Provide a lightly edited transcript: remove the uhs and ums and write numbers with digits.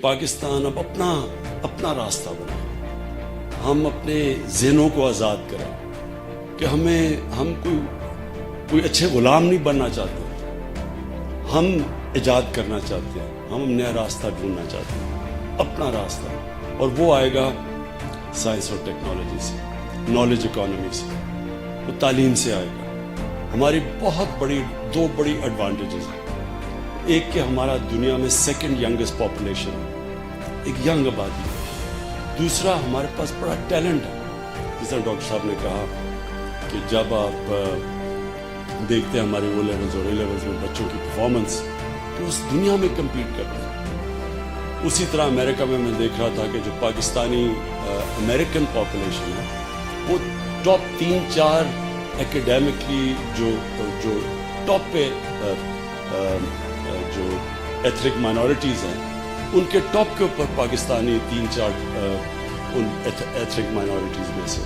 پاکستان اب اپنا راستہ بنائے، ہم اپنے ذہنوں کو آزاد کریں کہ ہم کوئی اچھے غلام نہیں بننا چاہتے، ہم ایجاد کرنا چاہتے ہیں، ہم نیا راستہ ڈھونڈنا چاہتے ہیں، اپنا راستہ، اور وہ آئے گا سائنس اور ٹیکنالوجی سے، نالج اکانومی سے، وہ تعلیم سے آئے گا۔ ہماری دو بڑی ایڈوانٹیجز ہیں، ایک کہ ہمارا دنیا میں سیکنڈ ینگسٹ پاپولیشن ہے، ایک ینگ آبادی ہے، دوسرا ہمارے پاس بڑا ٹیلنٹ ہے۔ جس طرح ڈاکٹر صاحب نے کہا کہ جب آپ دیکھتے ہیں ہمارے او لیولز اور اے لیولز میں بچوں کی پرفارمنس، تو اس دنیا میں کمپیٹ کرتے ہیں۔ اسی طرح امریکہ میں دیکھ رہا تھا کہ جو پاکستانی امریکن پاپولیشن ہے، وہ ٹاپ 3-4 اکیڈیمکلی جو ٹاپ پہ جو ایتھنک مائنورٹیز ہیں، ان کے ٹاپ کے اوپر پاکستانی 3-4 ان ایتھنک مائنورٹیز میں سے